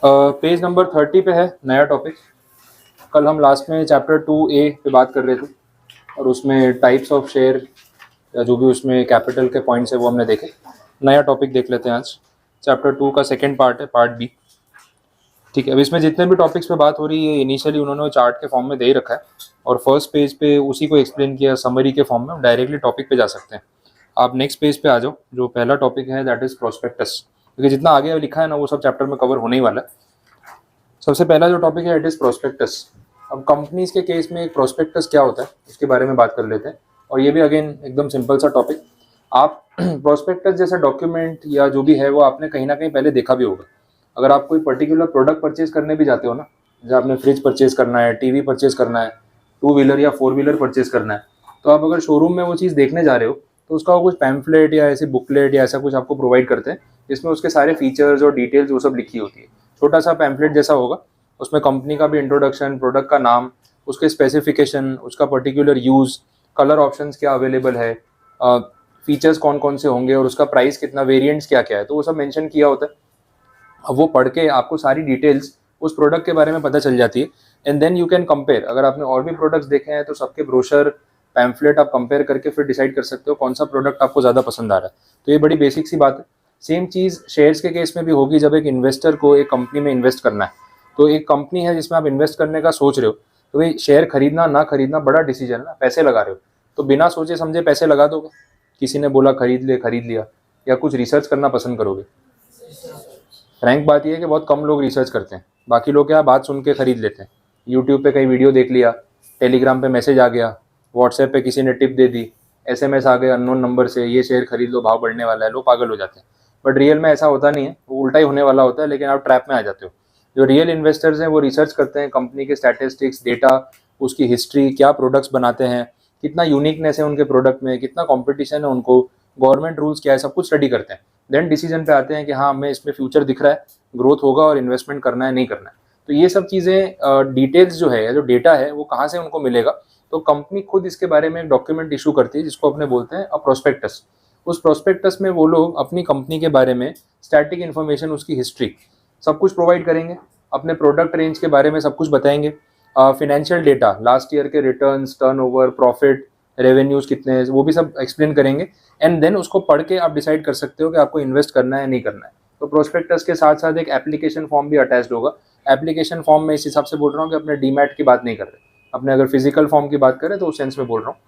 Page number 30 पे है नया टॉपिक। कल हम लास्ट में चैप्टर 2A पे बात कर रहे थे और उसमें टाइप्स ऑफ शेयर या जो भी उसमें कैपिटल के पॉइंट्स है वो हमने देखे। नया टॉपिक देख लेते हैं आज। चैप्टर 2 का सेकंड पार्ट है, पार्ट बी। ठीक है, अब इसमें जितने भी टॉपिक्स पे बात हो रही है इनिशियली उन्होंने चार्ट के फॉर्म में दे ही रखा है और फर्स्ट पेज पे उसी को एक्सप्लेन किया समरी के फॉर्म में। हम डायरेक्टली टॉपिक पे जा सकते हैं। आप नेक्स्ट पेज पे आ जाओ। जो पहला टॉपिक है दैट इज प्रोस्पेक्टस, क्योंकि जितना आगे लिखा है ना वो सब चैप्टर में कवर होने ही वाला है। सबसे पहला जो टॉपिक है इट इज़ प्रोस्पेक्टस। अब कंपनीज के केस में एक प्रोस्पेक्टस क्या होता है उसके बारे में बात कर लेते हैं। और ये भी अगेन एकदम सिंपल सा टॉपिक। आप प्रोस्पेक्टस जैसा डॉक्यूमेंट या जो भी है वो आपने कहीं ना कहीं पहले देखा भी होगा। अगर आप कोई पर्टिकुलर प्रोडक्ट परचेज करने भी जाते हो ना, जैसे आपने फ्रिज परचेज करना है, टीवी परचेज करना है, 2 व्हीलर या 4 व्हीलर परचेज करना है, तो आप अगर शोरूम में वो चीज़ देखने जा रहे हो तो उसका वो कुछ पैम्फलेट या ऐसी बुकलेट या ऐसा कुछ आपको प्रोवाइड करते हैं जिसमें उसके सारे फीचर्स और डिटेल्स वो सब लिखी होती है। छोटा सा पैम्फलेट जैसा होगा, उसमें कंपनी का भी इंट्रोडक्शन, प्रोडक्ट का नाम, उसके स्पेसिफिकेशन, उसका पर्टिकुलर यूज़, कलर ऑप्शंस क्या अवेलेबल है, फीचर्स कौन कौन से होंगे और उसका प्राइस कितना, वेरिएंट्स क्या क्या है, तो वो सब मेंशन किया होता है। अब वो पढ़ के आपको सारी डिटेल्स उस प्रोडक्ट के बारे में पता चल जाती है। And then you can compare. अगर आपने और भी प्रोडक्ट्स देखे हैं तो सबके ब्रोशर, पैम्फलेट आप कंपेयर करके फिर डिसाइड कर सकते हो कौन सा प्रोडक्ट आपको ज़्यादा पसंद आ रहा है। तो ये बड़ी बेसिक सी बात है। सेम चीज़ शेयर्स के केस में भी होगी। जब एक इन्वेस्टर को एक कंपनी में इन्वेस्ट करना है, तो एक कंपनी है जिसमें आप इन्वेस्ट करने का सोच रहे हो, तो भाई शेयर खरीदना ना खरीदना बड़ा डिसीजन है ना, पैसे लगा रहे हो तो बिना सोचे समझे पैसे लगा दोगे? किसी ने बोला खरीद ले, खरीद लिया, या कुछ रिसर्च करना पसंद करोगे? फ्रैंक बात यह है कि बहुत कम लोग रिसर्च करते हैं। बाकी लोग क्या बात सुन के खरीद लेते हैं। यूट्यूब पे कहीं वीडियो देख लिया, टेलीग्राम पे मैसेज आ गया, व्हाट्सएप पे किसी ने टिप दे दी, एसएमएस आ गए अननोन नंबर से, ये शेयर खरीद लो भाव बढ़ने वाला है, लोग पागल हो जाते हैं। बट रियल में ऐसा होता नहीं है, वो उल्टा ही होने वाला होता है, लेकिन आप ट्रैप में आ जाते हो। जो रियल इन्वेस्टर्स हैं वो रिसर्च करते हैं कंपनी के स्टैटिस्टिक्स, डेटा, उसकी हिस्ट्री, क्या प्रोडक्ट्स बनाते हैं, कितना यूनिकनेस है उनके प्रोडक्ट में, कितना कॉम्पिटिशन है उनको, गवर्नमेंट रूल्स क्या है, सब कुछ स्टडी करते हैं। देन डिसीजन पे आते हैं कि हाँ हमें इसमें फ्यूचर दिख रहा है, ग्रोथ होगा और इन्वेस्टमेंट करना है नहीं करना है। तो ये सब चीज़ें डिटेल्स जो है या जो डेटा है वो कहाँ से उनको मिलेगा? तो कंपनी खुद इसके बारे में एक डॉक्यूमेंट इशू करती है जिसको अपने बोलते हैं अ प्रोस्पेक्टस। उस प्रोस्पेक्टस में वो लोग अपनी कंपनी के बारे में स्टैटिक इन्फॉर्मेशन, उसकी हिस्ट्री, सब कुछ प्रोवाइड करेंगे। अपने प्रोडक्ट रेंज के बारे में सब कुछ बताएंगे। फिनेंशियल डेटा, लास्ट ईयर के रिटर्न्स, टर्नओवर, प्रॉफिट, रेवेन्यूज कितने हैं, वो भी सब एक्सप्लेन करेंगे। एंड देन उसको पढ़ के आप डिसाइड कर सकते हो कि आपको इन्वेस्ट करना है नहीं करना है। तो प्रोस्पेक्टस के साथ साथ एक एप्लीकेशन फॉर्म भी अटैच्ड होगा। एप्लीकेशन फॉर्म में इस हिसाब से बोल रहा हूँ कि अपने डीमैट की बात नहीं कर रहे, अपने अगर फिजिकल फॉर्म की बात करें तो उस सेंस में बोल रहा हूँ।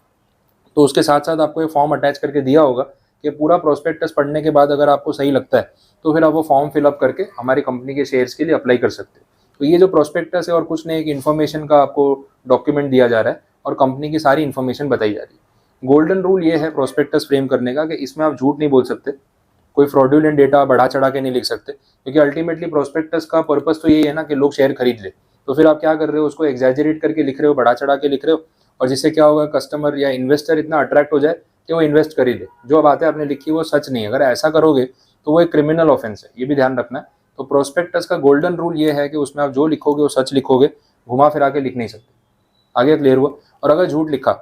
तो उसके साथ साथ आपको एक फॉर्म अटैच करके दिया होगा कि पूरा प्रोस्पेक्टस पढ़ने के बाद अगर आपको सही लगता है तो फिर आप वो फॉर्म फिलअप करके हमारी कंपनी के शेयर्स के लिए अप्लाई कर सकते हो। तो ये जो प्रोस्पेक्टस है और कुछ नहीं, एक इन्फॉर्मेशन का आपको डॉक्यूमेंट दिया जा रहा है और कंपनी की सारी इन्फॉर्मेशन बताई जा रही है। गोल्डन रूल ये है प्रोस्पेक्टस फ्रेम करने का कि इसमें आप झूठ नहीं बोल सकते, कोई फ्रॉडुलेंट डेटा बढ़ा चढ़ा के नहीं लिख सकते, क्योंकि अल्टीमेटली प्रोस्पेक्टस का पर्पस तो यही है ना कि लोग शेयर खरीद ले। तो फिर आप क्या कर रहे हो, उसको एग्जैजरेट करके लिख रहे हो, बढ़ा चढ़ा के लिख रहे हो, और जिससे क्या होगा, कस्टमर या इन्वेस्टर इतना अट्रैक्ट हो जाए कि वो इन्वेस्ट खरीदे। जो बातें आपने लिखी वो सच नहीं है। अगर ऐसा करोगे तो वो एक क्रिमिनल ऑफेंस है, ये भी ध्यान रखना है। तो प्रोस्पेक्टस का गोल्डन रूल ये है कि उसमें आप जो लिखोगे वो सच लिखोगे, घुमा फिरा के लिख नहीं सकते। आगे क्लियर हुआ? और अगर झूठ लिखा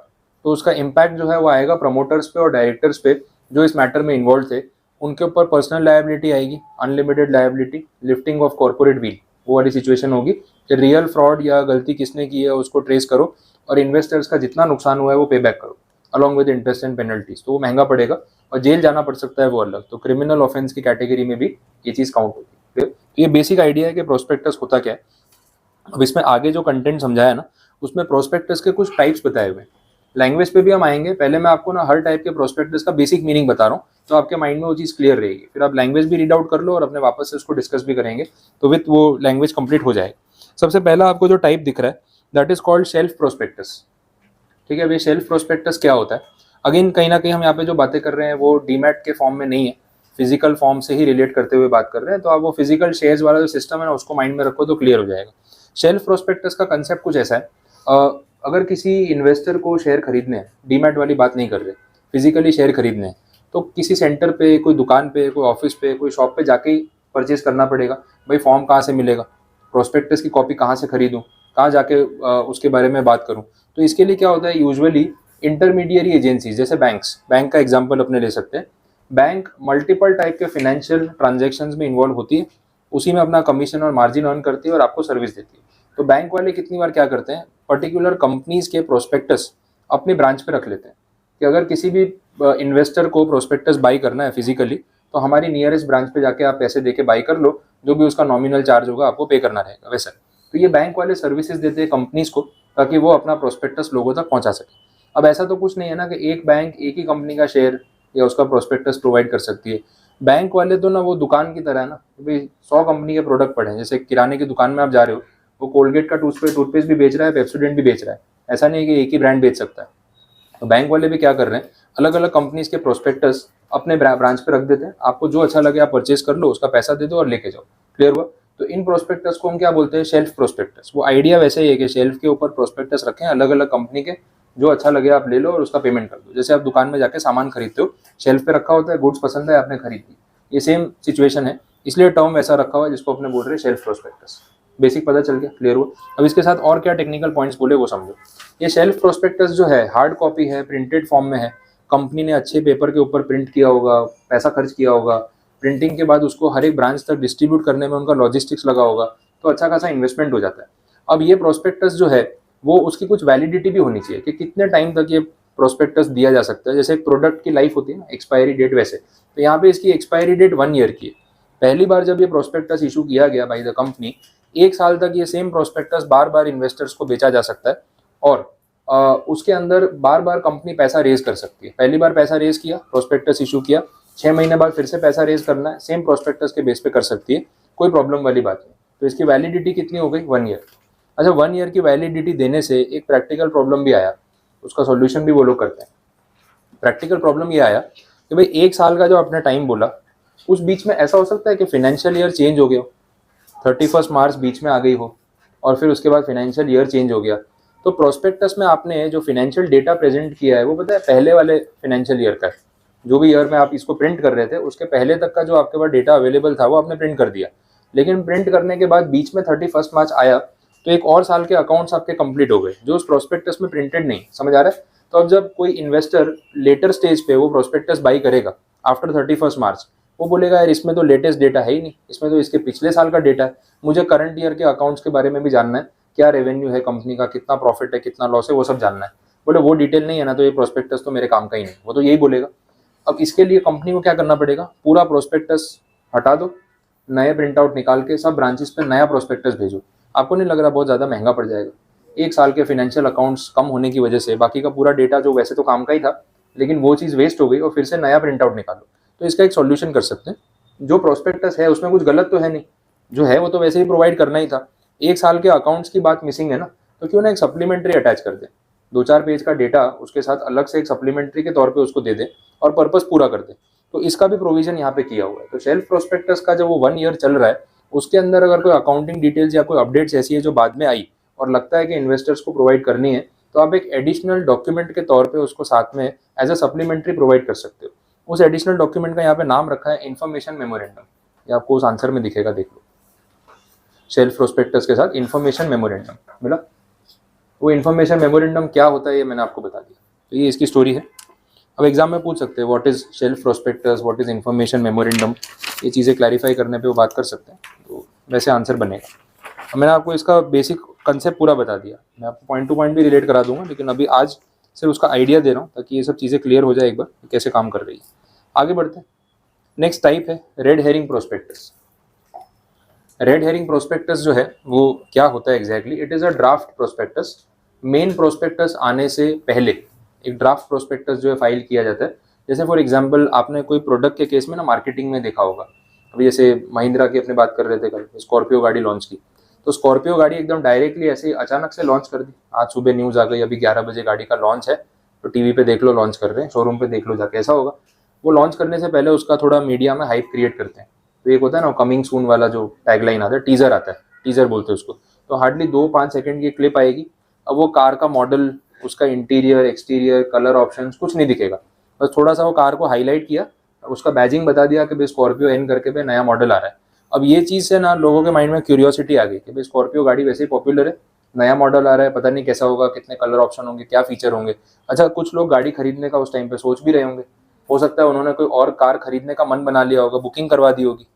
तो उसका इम्पैक्ट जो है वो आएगा प्रमोटर्स पे और डायरेक्टर्स पे जो इस मैटर में इन्वॉल्व थे। उनके ऊपर पर्सनल लायबिलिटी आएगी, unlimited liability, lifting of corporate wheel, वो वाली सिचुएशन होगी कि रियल फ्रॉड या गलती किसने की है उसको ट्रेस करो और इन्वेस्टर्स का जितना नुकसान हुआ है वो पे बैक करो along with interest and penalties. तो वो महंगा पड़ेगा और जेल जाना पड़ सकता है, वो अलग। तो क्रिमिनल ऑफेंस की कैटेगरी में भी ये चीज़ काउंट होती है। तो ये बेसिक आइडिया है कि प्रोस्पेक्टस होता क्या है। अब इसमें आगे जो कंटेंट समझाया ना उसमें प्रोस्पेक्टस के कुछ टाइप्स बताए हुए हैं। लैंग्वेज पे भी हम आएंगे, पहले मैं आपको ना हर टाइप के प्रोस्पेक्टस का बेसिक मीनिंग बता रहा हूँ तो आपके माइंड में वो चीज़ क्लियर रहेगी। फिर आप लैंग्वेज भी रीड आउट कर लो और अपने वापस से उसको डिस्कस भी करेंगे तो विथ वो लैंग्वेज कंप्लीट हो जाएगी। सबसे पहला आपको जो टाइप दिख रहा है that is called self prospectus. ठीक है, अब ये सेल्फ प्रोस्पेक्टस क्या होता है? अगेन कहीं ना कहीं हम यहाँ पे जो बातें कर रहे हैं वो डीमैट के फॉर्म में नहीं है, फिजिकल फॉर्म से ही रिलेट करते हुए बात कर रहे हैं। तो आप वो फिजिकल शेयर्स वाला जो सिस्टम है ना उसको माइंड में रखो तो क्लियर हो जाएगा। सेल्फ प्रोस्पेक्टस का कंसेप्ट कुछ ऐसा है, अगर किसी इन्वेस्टर को शेयर खरीदने हैं, डीमैट वाली बात नहीं कर रहे, फिजिकली शेयर खरीदने हैं, तो किसी सेंटर पे, कोई दुकान पे, कोई ऑफिस पे, कोई शॉप पे जाके ही परचेज करना पड़ेगा। भाई फॉर्म कहाँ से मिलेगा, प्रोस्पेक्टस की कॉपी कहाँ से खरीदूँ, कहाँ जाके उसके बारे में बात करूँ? तो इसके लिए क्या होता है, यूजुअली इंटरमीडियरी एजेंसीज जैसे बैंक्स, बैंक का एग्जांपल अपने ले सकते हैं। बैंक मल्टीपल टाइप के फाइनेंशियल ट्रांजैक्शंस में इन्वॉल्व होती है उसी में अपना कमीशन और मार्जिन अर्न करती है और आपको सर्विस देती है। तो बैंक वाले कितनी बार क्या करते हैं, पर्टिकुलर कंपनीज के प्रोस्पेक्टस अपने ब्रांच पे रख लेते हैं कि अगर किसी भी इन्वेस्टर को प्रोस्पेक्टस बाई करना है फिजिकली, तो हमारी नियरेस्ट ब्रांच पे जाके आप पैसे देके बाई कर लो, जो भी उसका नॉमिनल चार्ज होगा आपको पे करना रहेगा वैसा। तो ये बैंक वाले सर्विसेज देते हैं कंपनीज को ताकि वो अपना प्रोस्पेक्टस लोगों तक पहुंचा सके। अब ऐसा तो कुछ नहीं है ना कि एक बैंक एक ही कंपनी का शेयर या उसका प्रोस्पेक्टस प्रोवाइड कर सकती है। बैंक वाले तो ना वो दुकान की तरह है ना, भाई 100 कंपनी के प्रोडक्ट पड़े हैं, जैसे किराने की दुकान में आप जा रहे हो, वो कोलगेट का टूथपेस्ट भी बेच रहा है, पेप्सोडेंट भी बेच रहा है, ऐसा नहीं है कि एक ही ब्रांड बेच सकता है। तो बैंक वाले भी क्या कर रहे हैं, अलग अलग कंपनीज के प्रोस्पेक्टस अपने ब्रांच पे रख देते हैं, आपको जो अच्छा लगे आप परचेज कर लो, उसका पैसा दे दो और लेके जाओ। क्लियर हुआ? तो इन प्रोस्पेक्टस को हम क्या बोलते हैं, शेल्फ प्रोस्पेक्टस। वो आइडिया वैसे ही है कि शेल्फ के ऊपर प्रोस्पेक्टस रखें अलग अलग कंपनी के, जो अच्छा लगे आप ले लो और उसका पेमेंट कर दो। जैसे आप दुकान में जाके सामान खरीदते हो, शेल्फ पे रखा होता है, गुड्स पसंद है आपने खरीद ली, ये सेम सिचुएशन है, इसलिए टर्म वैसा रखा हुआ है जिसको अपने बोल रहे हैं शेल्फ प्रोस्पेक्टस। बेसिक पता चल गया? क्लियर हुआ? अब इसके साथ और क्या टेक्निकल पॉइंट्स बोले वो समझो। ये शेल्फ प्रोस्पेक्टस जो है हार्ड कॉपी है, प्रिंटेड फॉर्म में है, कंपनी ने अच्छे पेपर के ऊपर प्रिंट किया होगा, पैसा खर्च किया होगा, प्रिंटिंग के बाद उसको हर एक ब्रांच तक डिस्ट्रीब्यूट करने में उनका लॉजिस्टिक्स लगा होगा, तो अच्छा खासा इन्वेस्टमेंट हो जाता है। अब ये प्रोस्पेक्टस जो है वो उसकी कुछ वैलिडिटी भी होनी चाहिए कि कितने टाइम तक ये प्रोस्पेक्टस दिया जा सकता है। जैसे एक प्रोडक्ट की लाइफ होती है ना, एक्सपायरी डेट, वैसे तो यहाँ पे इसकी एक्सपायरी डेट 1 ईयर की है। पहली बार जब ये प्रोस्पेक्टस इशू किया गया बाय द कंपनी, 1 साल तक ये सेम प्रोस्पेक्टस बार बार इन्वेस्टर्स को बेचा जा सकता है और उसके अंदर बार बार कंपनी पैसा रेज कर सकती है। पहली बार पैसा रेज किया, प्रोस्पेक्टस इशू किया, 6 महीने बाद फिर से पैसा रेज करना है, सेम प्रोस्पेक्टस के बेस पे कर सकती है, कोई प्रॉब्लम वाली बात नहीं। तो इसकी वैलिडिटी कितनी हो गई? 1 ईयर। अच्छा, 1 ईयर की वैलिडिटी देने से एक प्रैक्टिकल प्रॉब्लम भी आया, उसका सॉल्यूशन भी वो लोग करते हैं। प्रैक्टिकल प्रॉब्लम ये आया कि भाई 1 साल का जो आपने टाइम बोला, उस बीच में ऐसा हो सकता है कि फाइनेंशियल ईयर चेंज हो गया, 31 मार्च बीच में आ गई हो और फिर उसके बाद फाइनेंशियल ईयर चेंज हो गया। तो प्रोस्पेक्टस में आपने जो फाइनेंशियल डेटा प्रेजेंट किया है वो पता है पहले वाले फाइनेंशियल ईयर का है, जो भी ईयर में आप इसको प्रिंट कर रहे थे उसके पहले तक का जो आपके पास डेटा अवेलेबल था वो आपने प्रिंट कर दिया। लेकिन प्रिंट करने के बाद बीच में 31 मार्च आया तो एक और साल के अकाउंट्स आपके कंप्लीट हो गए जो उस प्रोस्पेक्टस में प्रिंटेड नहीं। समझ आ रहा है? तो अब जब कोई इन्वेस्टर लेटर स्टेज पे वो प्रोस्पेक्टस बाई करेगा आफ्टर 31 मार्च, वो बोलेगा यार इसमें तो लेटेस्ट डेटा है ही नहीं, इसमें तो इसके पिछले साल का डेटा है, मुझे करंट ईयर के अकाउंट्स के बारे में भी जानना है, क्या रेवेन्यू है कंपनी का, कितना प्रॉफिट है, कितना लॉस है, वो सब जानना है। बोले वो डिटेल नहीं है ना, तो ये प्रोस्पेक्टस तो मेरे काम का ही नहीं, वो तो यही बोलेगा। अब इसके लिए कंपनी को क्या करना पड़ेगा, पूरा प्रोस्पेक्टस हटा दो, नए प्रिंट आउट निकाल के सब ब्रांचेस पे नया प्रोस्पेक्टस भेजो। आपको नहीं लग रहा बहुत ज़्यादा महंगा पड़ जाएगा? 1 साल के फाइनेंशियल अकाउंट्स कम होने की वजह से बाकी का पूरा डेटा जो वैसे तो काम का ही था, लेकिन वो चीज़ वेस्ट हो गई और फिर से नया प्रिंट आउट निकालो। तो इसका एक सॉल्यूशन कर सकते हैं, जो प्रोस्पेक्टस है उसमें कुछ गलत तो है नहीं, जो है वो तो वैसे ही प्रोवाइड करना ही था। 1 साल के अकाउंट्स की बात मिसिंग है ना, तो क्यों ना एक सप्लीमेंट्री अटैच कर दे, 2-4 पेज का डेटा उसके साथ अलग से एक सप्लीमेंट्री के तौर पे उसको दे दे और पर्पस पूरा कर दे। तो इसका भी प्रोविजन यहाँ पे किया हुआ है। तो शेल्फ प्रोस्पेक्टस का जो वो 1 ईयर चल रहा है उसके अंदर अगर कोई अकाउंटिंग डिटेल्स या कोई अपडेट्स ऐसी है जो बाद में आई और लगता है कि इन्वेस्टर्स को प्रोवाइड करनी है, तो आप एक एडिशनल डॉक्यूमेंट के तौर पे उसको साथ में एज अ सप्लीमेंट्री प्रोवाइड कर सकते हो। उस एडिशनल डॉक्यूमेंट का यहाँ पे नाम रखा है इन्फॉर्मेशन मेमोरेंडम, ये आपको उस आंसर में दिखेगा, देख लो। शेल्फ प्रोस्पेक्टस के साथ इन्फॉर्मेशन मेमोरेंडम मिला। वो इन्फॉर्मेशन मेमोरेंडम क्या होता है ये मैंने आपको बता दिया, तो ये इसकी स्टोरी है। अब एग्जाम में पूछ सकते हैं what is shelf prospectus, what is information memorandum, ये चीज़ें क्लैरिफाई करने पे वो बात कर सकते हैं, तो वैसे आंसर बनेगा। अब मैंने आपको इसका बेसिक कंसेप्ट पूरा बता दिया, मैं आपको पॉइंट टू पॉइंट भी रिलेट करा दूंगा, लेकिन अभी आज सिर्फ उसका आइडिया दे रहा हूँ ताकि ये सब चीज़ें क्लियर हो जाए एक बार कैसे काम कर रही है। आगे बढ़ते हैं। नेक्स्ट टाइप है red herring prospectus. Red herring prospectus जो है वो क्या होता है exactly, it is a draft prospectus. Main prospectus आने से पहले एक ड्राफ्ट प्रोस्पेक्टस जो है फाइल किया जाता है। जैसे फॉर एग्जांपल आपने कोई प्रोडक्ट के केस में ना मार्केटिंग में देखा होगा, अभी जैसे महिंद्रा की अपने बात कर रहे थे कल, स्कॉर्पियो गाड़ी लॉन्च की, तो स्कॉर्पियो गाड़ी एकदम डायरेक्टली ऐसे अचानक से लॉन्च कर दी। आज सुबह न्यूज़ आ गई अभी 11 बजे गाड़ी का लॉन्च है, तो टीवी पे देख लो लॉन्च कर रहे हैं, शोरूम पे देख लो जाके, ऐसा होगा। वो लॉन्च करने से पहले उसका थोड़ा मीडिया में हाइप क्रिएट करते हैं। तो एक होता है ना कमिंग सून वाला जो टैगलाइन आता है, टीजर आता है, टीजर बोलते हैं उसको, तो हार्डली 2-5 सेकंड की क्लिप आएगी। अब वो कार का मॉडल, उसका इंटीरियर, एक्सटीरियर, कलर ऑप्शंस कुछ नहीं दिखेगा, बस थोड़ा सा वो कार को हाईलाइट किया, उसका बैजिंग बता दिया कि भाई स्कॉर्पियो एन करके भाई नया मॉडल आ रहा है। अब ये चीज़ से ना लोगों के माइंड में क्यूरियोसिटी आ गई कि भाई स्कॉर्पियो गाड़ी वैसे ही पॉपुलर है, नया मॉडल आ रहा है, पता नहीं कैसा होगा, कितने कलर ऑप्शन होंगे, क्या फीचर होंगे। अच्छा, कुछ लोग गाड़ी खरीदने का उस टाइम पे सोच भी रहे होंगे, हो सकता है उन्होंने कोई और कार खरीदने का मन बना लिया होगा, बुकिंग करवा दी होगी,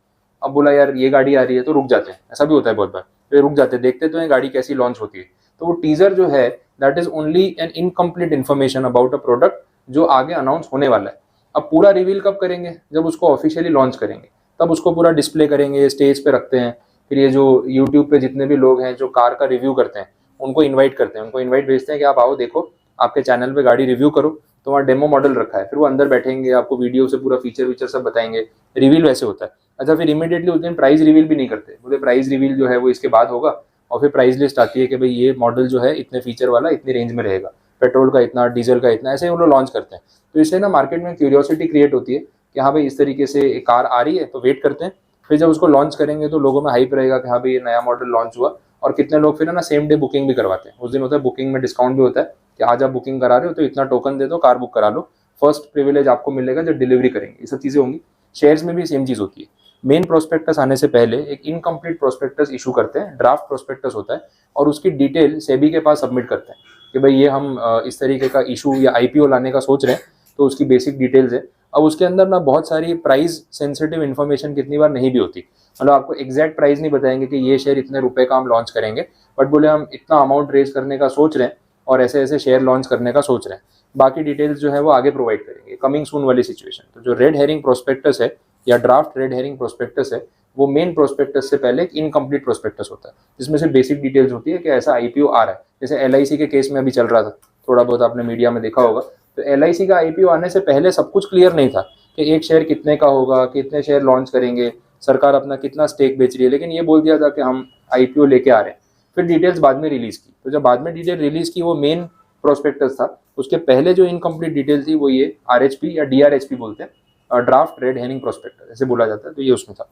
अब बोला यार ये गाड़ी आ रही है तो रुक जाते हैं, ऐसा भी होता है बहुत बार, तो रुक जाते हैं, देखते तो हैं गाड़ी कैसी लॉन्च होती है। तो वो टीजर जो है that is only an incomplete information about a product जो आगे अनाउंस होने वाला है। अब पूरा रिवील कब करेंगे, जब उसको ऑफिशियली लॉन्च करेंगे, तब उसको पूरा डिस्प्ले करेंगे, स्टेज पे रखते हैं। फिर ये जो यूट्यूब पे जितने भी लोग हैं जो कार का रिव्यू करते हैं उनको इन्वाइट करते हैं, उनको इन्वाइट भेजते हैं कि आप आओ देखो, आपके चैनल पे गाड़ी रिव्यू करो। तो वहाँ डेमो मॉडल रखा है, फिर वो अंदर बैठेंगे, आपको वीडियो से पूरा फीचर वीचर सब बताएंगे, रिवील वैसे होता है। अच्छा, फिर इमीडिएटली उस दिन प्राइस रिवील भी नहीं करते, बोले प्राइस रिवील जो है वो इसके बाद होगा, और फिर प्राइस लिस्ट आती है कि भाई ये मॉडल जो है इतने फीचर वाला इतनी रेंज में रहेगा, पेट्रोल का इतना, डीजल का इतना, ऐसे वो लोग लॉन्च करते हैं। तो इससे ना मार्केट में क्यूरियोसिटी क्रिएट होती है कि हाँ भाई इस तरीके से एक कार आ रही है, तो वेट करते हैं। फिर जब उसको लॉन्च करेंगे तो लोगों में हाइप रहेगा कि हाँ भाई ये नया मॉडल लॉन्च हुआ। और कितने लोग फिर है ना सेम डे बुकिंग भी करवाते हैं, उस दिन होता है बुकिंग में डिस्काउंट भी होता है कि आज आप बुकिंग करा रहे हो तो इतना टोकन दे दो, कार बुक करा लो, फर्स्ट प्रिविलेज आपको मिलेगा जब डिलीवरी करेंगे, ये सब चीज़ें होंगी। शेयर्स में भी सेम चीज़ होती है। मेन प्रोस्पेक्टस आने से पहले एक इनकम्प्लीट प्रोस्पेक्टस इशू करते हैं, ड्राफ्ट प्रोस्पेक्टस होता है, और उसकी डिटेल सेबी के पास सबमिट करते हैं कि भाई ये हम इस तरीके का इशू या आईपीओ लाने का सोच रहे हैं, तो उसकी बेसिक डिटेल्स है। अब उसके अंदर ना बहुत सारी प्राइस सेंसिटिव इन्फॉर्मेशन कितनी बार नहीं भी होती, मतलब आपको एग्जैक्ट प्राइस नहीं बताएंगे कि ये शेयर इतने रुपए का हम लॉन्च करेंगे, बट बोले हम इतना अमाउंट रेज करने का सोच रहे हैं और ऐसे ऐसे शेयर लॉन्च करने का सोच रहे हैं, बाकी डिटेल्स जो है वो आगे प्रोवाइड करेंगे, कमिंग सून वाली सिचुएशन। तो जो रेड हेरिंग प्रोस्पेक्टस है या ड्राफ्ट रेड हेरिंग प्रोस्पेक्टस है, वो मेन प्रोस्पेक्टस से पहले एक इनकम्प्लीट प्रोस्पेक्टस होता है, जिसमें से बेसिक डिटेल्स होती है कि ऐसा आईपीओ आ रहा है। जैसे एलआईसी के केस में अभी चल रहा था, थोड़ा बहुत आपने मीडिया में देखा होगा, तो एलआईसी का आईपीओ आने से पहले सब कुछ क्लियर नहीं था कि एक शेयर कितने का होगा, कितने शेयर लॉन्च करेंगे, सरकार अपना कितना स्टेक बेच रही है, लेकिन ये बोल दिया था कि हम आईपीओ लेके आ रहे हैं। फिर डिटेल्स बाद में रिलीज की, तो जब बाद में डिटेल रिलीज की वो मेन प्रोस्पेक्टस था, उसके पहले जो इनकम्प्लीट डिटेल थी वो ये आरएचपी या डीआरएचपी बोलते हैं, ड्राफ्ट रेड हेरिंग प्रोस्पेक्टस ऐसे बोला जाता है, तो ये उसमें था।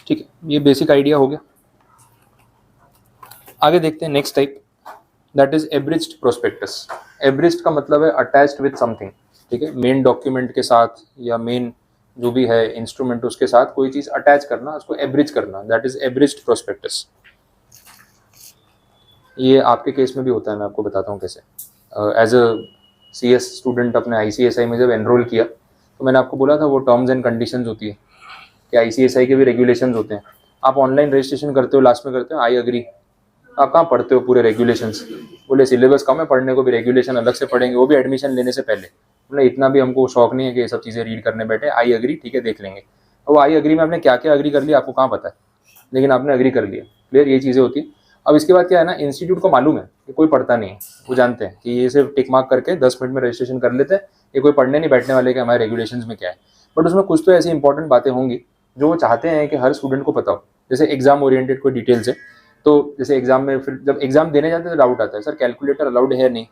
ठीक है, ये बेसिक आइडिया हो गया। आगे देखते हैं next type, that is abridged prospectus. Abridged का मतलब है अटैच्ड विद समथिंग, ठीक है, मेन डॉक्यूमेंट के साथ या मेन जो भी है इंस्ट्रूमेंट उसके साथ कोई चीज अटैच करना, उसको एब्रिज करना, दैट इज एब्रिज्ड प्रोस्पेक्टस। ये आपके केस में भी होता है, मैं आपको बताता हूँ कैसे। एज अ CS स्टूडेंट अपने ICSI में जब एनरोल किया, तो मैंने आपको बोला था वो टर्म्स एंड कंडीशंस होती है कि ICSI के भी रेगुलेशंस होते हैं। आप ऑनलाइन रजिस्ट्रेशन करते हो, लास्ट में करते हो आई अग्री, आप कहाँ पढ़ते हो पूरे रेगुलेशंस, बोले सिलेबस कम है, पढ़ने को भी रेगुलेशन अलग से पढ़ेंगे, वो भी एडमिशन लेने से पहले। बोले इतना भी हमको शौक नहीं है कि ये सब चीज़ें रीड करने बैठे, आई अग्री ठीक है देख लेंगे। वो आई अग्री में आपने क्या क्या अग्री कर लिया आपको कहाँ पता है, लेकिन आपने अग्री कर लिया, क्लियर, ये चीज़ें होती है। अब इसके बाद क्या है ना, इंस्टीट्यूट को मालूम है कि कोई पढ़ता नहीं है, वो जानते हैं कि ये सिर्फ टिक मार्क करके 10 मिनट में रजिस्ट्रेशन कर लेते हैं, ये कोई पढ़ने नहीं बैठने वाले कि हमारे रेगुलेशंस में क्या है। बट उसमें कुछ तो ऐसी इंपॉर्टेंट बातें होंगी जो वो चाहते हैं कि हर स्टूडेंट को पता हो। जैसे एग्जाम ओरिएंटेड कोई डिटेल्स है, तो जैसे एग्जाम में फिर जब एग्जाम देने जाते हैं तो डाउट आता है, सर कैलकुलेटर अलाउड है नहीं,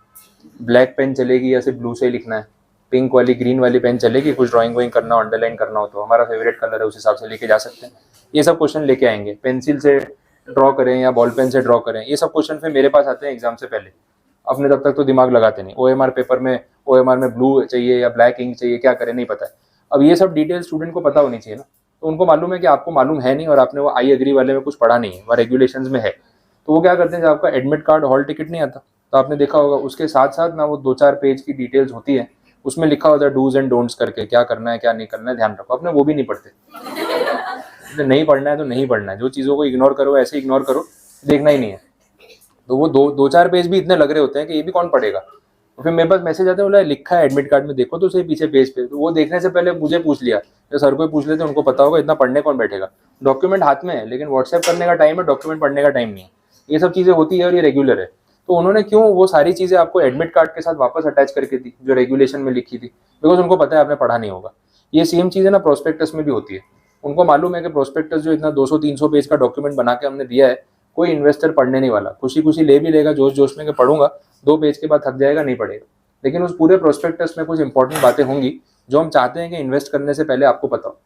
ब्लैक पेन चलेगी या सिर्फ ब्लू से ही लिखना है, पिंक वाली ग्रीन वाली पेन चलेगी, कुछ ड्राइंग वाइंग करना हो, अंडरलाइन करना हो तो हमारा फेवरेट कलर है उस हिसाब से लेके जा सकते हैं। ये सब क्वेश्चन लेके आएंगे, पेंसिल से ड्रॉ करें या बॉल पेन से ड्रॉ करें, ये सब क्वेश्चन फिर मेरे पास आते हैं एग्जाम से पहले। अपने तब तक तो दिमाग लगाते नहीं, OMR पेपर में OMR में ब्लू चाहिए या ब्लैक इंक चाहिए, क्या करें नहीं पता है। अब ये सब डिटेल स्टूडेंट को पता होनी चाहिए ना, तो उनको मालूम है कि आपको मालूम है नहीं और आपने वो आई अग्री वाले में कुछ पढ़ा नहीं है, वह रेगुलेशंस में है। तो वो क्या करते हैं, जब आपका एडमिट कार्ड हॉल टिकट नहीं आता, तो आपने देखा होगा उसके साथ साथ ना वो 2-4 पेज की डिटेल्स होती है, उसमें लिखा होता है डूज एंड डोंट्स करके, क्या करना है क्या नहीं करना है ध्यान रखो। अपने वो भी नहीं पढ़ते, नहीं पढ़ना है तो नहीं पढ़ना है, जो चीज़ों को इग्नोर करो ऐसे इग्नोर करो, देखना ही नहीं है। तो वो 2-4 पेज भी इतने लग रहे होते हैं कि ये भी कौन पढ़ेगा। तो फिर मेरे पास मैसेज आता है, बोला लिखा है एडमिट कार्ड में देखो तो सही पीछे पेज पे, तो वो देखने से पहले मुझे पूछ लिया, तो सर को ही पूछ लेते, उनको पता होगा, इतना पढ़ने कौन बैठेगा। डॉक्यूमेंट हाथ में है लेकिन व्हाट्सएप करने का टाइम है, डॉक्यूमेंट पढ़ने का टाइम नहीं है, ये सब चीज़ें होती है और ये रेगुलर है। तो उन्होंने क्यों वो सारी चीज़ें आपको एडमिट कार्ड के साथ वापस अटैच करके दी जो रेगुलेशन में लिखी थी, बिकॉज उनको पता है आपने पढ़ा नहीं होगा। ये सेम चीज़ है ना प्रोस्पेक्टस में भी होती है, उनको मालूम है कि प्रोस्पेक्टस जो इतना 200-300 पेज का डॉक्यूमेंट बना के हमने दिया है, कोई इन्वेस्टर पढ़ने नहीं वाला, खुशी खुशी ले भी लेगा जोश जोश में कि पढ़ूंगा, 2 पेज के बाद थक जाएगा, नहीं पढ़ेगा। लेकिन उस पूरे प्रोस्पेक्टस में कुछ इंपॉर्टेंट बातें होंगी जो हम चाहते हैं कि इन्वेस्ट करने से पहले आपको पता हो।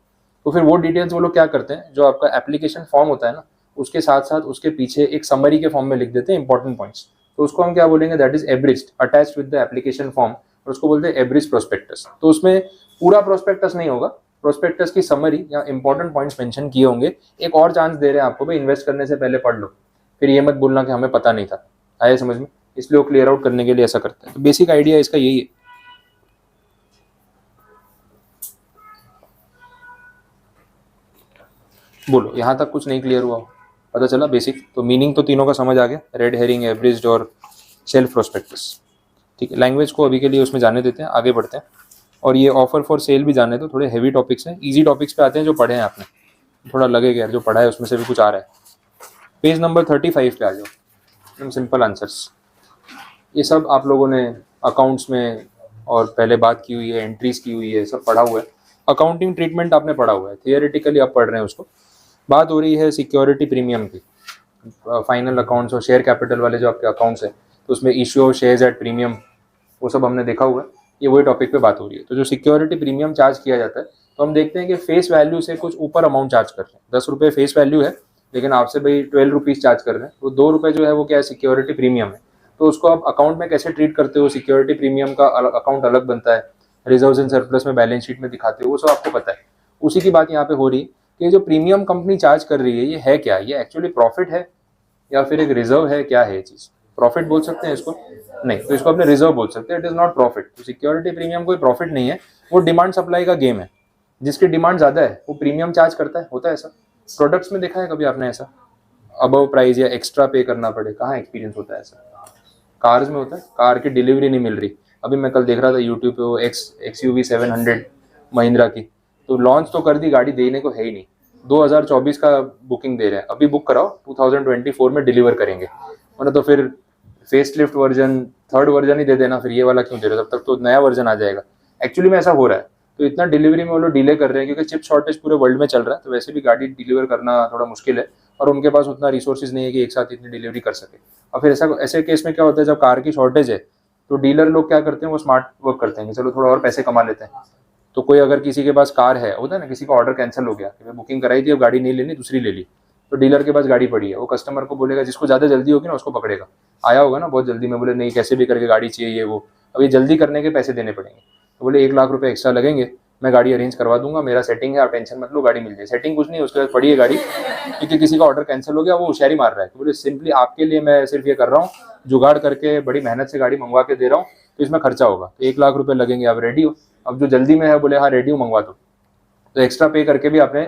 तो फिर वो डिटेल्स वो लोग क्या करते हैं, जो आपका एप्लीकेशन फॉर्म होता है ना, उसके साथ साथ उसके पीछे एक समरी के फॉर्म में लिख देते हैं इंपॉर्टेंट पॉइंट्स, तो उसको हम क्या बोलेंगे, that is abridged attached with the application form, और उसको बोलते हैं एब्रिज्ड प्रोस्पेक्टस। तो उसमें पूरा प्रोस्पेक्टस नहीं होगा, प्रोस्पेक्टस की समरी या इंपॉर्टेंट पॉइंट्स मेंशन किए होंगे। एक और चांस दे रहे हैं आपको भाई, इन्वेस्ट करने से पहले पढ़ लो, फिर ये मत बोलना कि हमें पता नहीं था। आया समझ में, इसलिए वो क्लियर आउट करने के लिए ऐसा करते हैं। तो बेसिक आइडिया इसका यही है। बोलो यहाँ तक कुछ नहीं क्लियर हुआ? पता चला बेसिक? तो मीनिंग तो तीनों का समझ आ गया, रेड हेरिंग, एवरेज्ड और सेल्फ प्रोस्पेक्टस। ठीक है, लैंग्वेज को अभी के लिए उसमें जाने देते हैं, आगे बढ़ते हैं। और ये ऑफर फॉर सेल भी जाने दो, थोड़े हेवी टॉपिक्स हैं, इजी टॉपिक्स पे आते हैं जो पढ़े हैं आपने, थोड़ा लगेगा यार जो पढ़ा है उसमें से भी कुछ आ रहा है। पेज नंबर 35 पे आ जाओ, एकदम सिंपल आंसर्स। ये सब आप लोगों ने अकाउंट्स में और पहले बात की हुई है, एंट्रीज की हुई है, सब पढ़ा हुआ है। अकाउंटिंग ट्रीटमेंट आपने पढ़ा हुआ है, थियोरेटिकली आप पढ़ रहे हैं उसको। बात हो रही है सिक्योरिटी प्रीमियम की। फाइनल अकाउंट्स और शेयर कैपिटल वाले जो आपके अकाउंट्स हैं, तो उसमें issue of shares at premium, वो सब हमने देखा हुआ है। ये वही टॉपिक पे बात हो रही है। तो जो सिक्योरिटी प्रीमियम चार्ज किया जाता है, तो हम देखते हैं कि फेस वैल्यू से कुछ ऊपर अमाउंट चार्ज कर रहे हैं। 10 रुपये फेस वैल्यू है, लेकिन आपसे भाई 12 रुपीज़ चार्ज कर रहे हैं, तो 2 रुपये जो है वो क्या है, सिक्योरिटी प्रीमियम है। तो उसको आप अकाउंट में कैसे ट्रीट करते हो, सिक्योरिटी प्रीमियम का अकाउंट अलग बनता है, रिजर्व्स एंड सरप्लस में बैलेंस शीट में दिखाते हो, वो सब आपको पता है। उसी की बात यहाँ पे हो रही है कि जो प्रीमियम कंपनी चार्ज कर रही है, ये है क्या? ये एक्चुअली प्रॉफिट है या फिर एक रिजर्व है? क्या है ये चीज़? प्रॉफिट बोल सकते हैं इसको? नहीं, तो इसको अपने रिजर्व बोल सकते हैं। It is not profit. तो सिक्योरिटी प्रीमियम कोई प्रॉफिट नहीं है, वो डिमांड सप्लाई का गेम है। जिसकी डिमांड ज़्यादा है वो प्रीमियम चार्ज करता है। होता है ऐसा? प्रोडक्ट्स में देखा है कभी आपने ऐसा? अबव प्राइस या एक्स्ट्रा पे करना पड़े, कहाँ एक्सपीरियंस होता है ऐसा? कार्स में होता है, कार की डिलीवरी नहीं मिल रही। अभी मैं कल देख रहा था यूट्यूब पे, वो XUV 700 महिंद्रा की, तो लॉन्च तो कर दी, गाड़ी देने को है ही नहीं। 2024 का बुकिंग दे रहे हैं, अभी बुक कराओ, 2024 में डिलीवर करेंगे। वरना तो फिर फेसलिफ्ट वर्जन, थर्ड वर्जन ही दे देना, फिर ये वाला क्यों दे रहे हो? तब तक तो नया वर्जन आ जाएगा। एक्चुअली में ऐसा हो रहा है, तो इतना डिलीवरी में वो लोग डिले कर रहे हैं क्योंकि चिप शॉर्टेज पूरे वर्ल्ड में चल रहा है। तो वैसे भी गाड़ी डिलीवर करना थोड़ा मुश्किल है, और उनके पास उतना रिसोर्सेज नहीं है कि एक साथ इतनी डिलीवरी कर सके। और फिर ऐसे केस में क्या होता है, जब कार की शॉर्टेज है, तो डीलर लोग क्या करते हैं, वो स्मार्ट वर्क करते हैं कि चलो थोड़ा और पैसे कमा लेते हैं। तो कोई अगर किसी के पास कार है, होता है ना, किसी का ऑर्डर कैंसिल हो गया, कि मैं बुकिंग कराई थी, अब गाड़ी नहीं लेनी, दूसरी ले ली, तो डीलर के पास गाड़ी पड़ी है, वो कस्टमर को बोलेगा, जिसको ज़्यादा जल्दी होगी ना उसको पकड़ेगा। आया होगा ना बहुत जल्दी में, बोले नहीं कैसे भी करके गाड़ी चाहिए वो, अब ये जल्दी करने के पैसे देने पड़ेंगे। तो बोले 1 लाख रुपये एक्स्ट्रा लगेंगे, मैं गाड़ी अरेंज करवा दूंगा, मेरा सेटिंग है, आप टेंशन मत लो, गाड़ी मिल जाए। सेटिंग कुछ नहीं है, उसके बाद पड़ी है गाड़ी, क्योंकि किसी का ऑर्डर कैंसिल हो गया, वो होशियारी मार रहा है। तो बोले सिंपली आपके लिए मैं सिर्फ ये कर रहा हूँ, जुगाड़ करके बड़ी मेहनत से गाड़ी मंगवा के दे रहा हूँ, तो इसमें खर्चा होगा, तो 1 लाख रुपये लगेंगे, आप रेडी हो? अब जो जल्दी में है बोले हाँ रेडी हो, मंगवा दो, तो एक्स्ट्रा पे करके भी आपने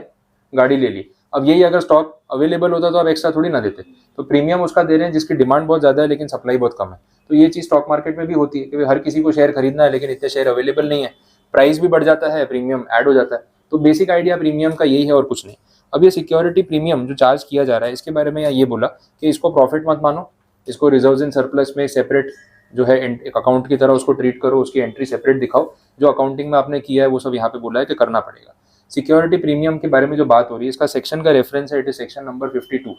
गाड़ी ले ली। अब यही अगर स्टॉक अवेलेबल होता तो आप एक्स्ट्रा थोड़ी ना देते। तो प्रीमियम उसका दे रहे हैं जिसकी डिमांड बहुत ज़्यादा है लेकिन सप्लाई बहुत कम है। तो ये चीज़ स्टॉक मार्केट में भी होती है कि हर किसी को शेयर खरीदना है लेकिन इतने शेयर अवेलेबल नहीं है, प्राइस भी बढ़ जाता है, प्रीमियम ऐड हो जाता है। तो बेसिक आइडिया प्रीमियम का यही है और कुछ नहीं। अब ये सिक्योरिटी प्रीमियम जो चार्ज किया जा रहा है, इसके बारे में यहाँ ये बोला कि इसको प्रॉफिट मत मानो, इसको रिजर्व्स इन सरप्लस में सेपरेट जो है एक अकाउंट की तरह उसको ट्रीट करो, उसकी एंट्री सेपरेट दिखाओ। जो अकाउंटिंग में आपने किया है वो सब यहाँ पे बोला है कि करना पड़ेगा। सिक्योरिटी प्रीमियम के बारे में जो बात हो रही है, इसका सेक्शन का रेफरेंस है, इट इज सेक्शन नंबर 52।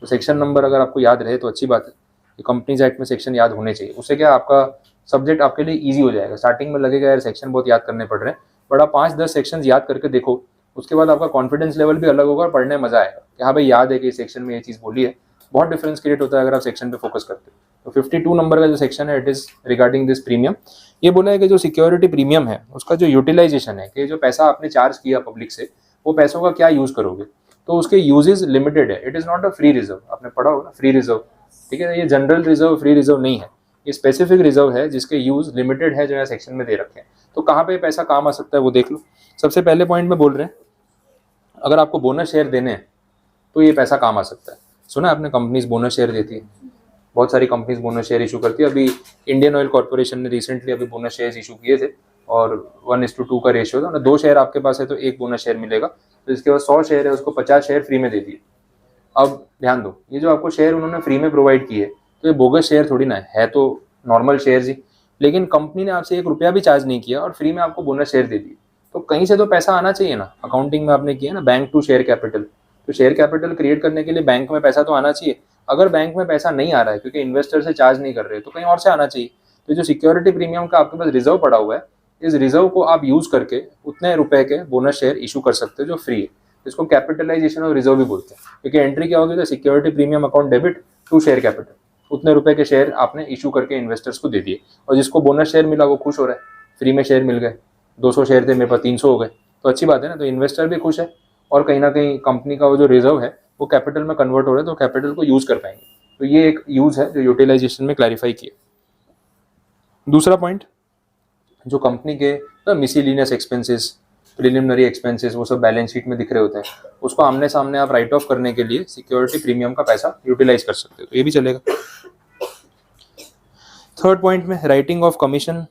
तो सेक्शन नंबर अगर आपको याद रहे तो अच्छी बात है, कि कंपनीज एक्ट में सेक्शन याद होने चाहिए। उससे क्या आपका सब्जेक्ट आपके लिए ईजी हो जाएगा। स्टार्टिंग में लगेगा यार सेक्शन बहुत याद करने पड़ रहे हैं, बट आप 5-10 सेक्शन याद करके देखो, उसके बाद आपका कॉन्फिडेंस लेवल भी अलग होगा और पढ़ने में मजा आएगा कि हाँ भाई याद है कि सेक्शन में ये चीज़ बोली है। बहुत डिफरेंस क्रिएट होता है अगर आप सेक्शन पे फोकस करते हो। तो 52 नंबर का जो सेक्शन है, it is regarding this premium. ये बोला है कि जो सिक्योरिटी प्रीमियम है उसका जो यूटिलाइजेशन है, कि जो पैसा आपने चार्ज किया पब्लिक से, वो पैसों का क्या यूज करोगे। तो उसके यूजेस लिमिटेड है। It is not a free reserve. आपने पढ़ा होगा ना फ्री रिजर्व, ठीक है? ये जनरल रिजर्व, फ्री रिजर्व नहीं है, ये स्पेसिफिक रिजर्व है जिसके यूज लिमिटेड है, जो है सेक्शन में दे रखे हैं। तो कहाँ पे पैसा काम आ सकता है वो देख लो। सबसे पहले पॉइंट में बोल रहे हैं, अगर आपको बोनस शेयर देने हैं तो ये पैसा काम आ सकता है। सुना आपने कंपनीज बोनस शेयर देती है, बहुत सारी कंपनीज बोनस शेयर इशू करती है। अभी इंडियन ऑयल कॉर्पोरेशन ने रिसेंटली अभी बोनस शेयर इशू किए थे, और 1:2 का रेशियो था ना, 2 शेयर आपके पास है तो 1 बोनस शेयर मिलेगा। तो इसके बाद 100 शेयर है, उसको 50 शेयर फ्री में दे दिए। अब ध्यान दो, ये जो आपको शेयर उन्होंने फ्री में प्रोवाइड किए, तो ये बोगस शेयर थोड़ी ना है तो नॉर्मल शेयर ही। लेकिन कंपनी ने आपसे 1 रुपया भी चार्ज नहीं किया और फ्री में आपको बोनस शेयर दे दिए। तो कहीं से तो पैसा आना चाहिए ना। अकाउंटिंग में आपने किया ना बैंक टू शेयर कैपिटल, तो शेयर कैपिटल क्रिएट करने के लिए बैंक में पैसा तो आना चाहिए। अगर बैंक में पैसा नहीं आ रहा है क्योंकि इन्वेस्टर से चार्ज नहीं कर रहे, तो कहीं और से आना चाहिए। तो जो सिक्योरिटी प्रीमियम का आपके पास रिजर्व पड़ा हुआ है, इस रिजर्व को आप यूज करके उतने रुपए के बोनस शेयर इशू कर सकते हो जो फ्री है। इसको कैपिटलाइजेशन और रिजर्व भी बोलते हैं, क्योंकि एंट्री क्या होगी, तो security premium account debit to share capital. उतने रुपए के शेयर आपने इशू करके इन्वेस्टर्स को दे दिए, और जिसको बोनस शेयर मिला वो खुश हो रहा है, फ्री में शेयर मिल गए। 200 शेयर थे, मेरे पास 300 हो गए, तो अच्छी बात है ना। तो इन्वेस्टर भी खुश है, और कहीं ना कहीं कंपनी का वो जो रिजर्व है वो कैपिटल में कन्वर्ट हो रहा है, तो कैपिटल को यूज कर पाएंगे। तो ये एक यूज है जो यूटिलाइजेशन में क्लैरिफाई किया। दूसरा पॉइंट, जो कंपनी के मिसलिनियस एक्सपेंसेस, प्रिलिमिनरी एक्सपेंसेस वो सब बैलेंस शीट में दिख रहे होते हैं, उसको आमने सामने आप राइट ऑफ करने के लिए सिक्योरिटी प्रीमियम का पैसा यूटिलाइज कर सकते हो, तो ये भी चलेगा। थर्ड पॉइंट में राइटिंग ऑफ कमीशन,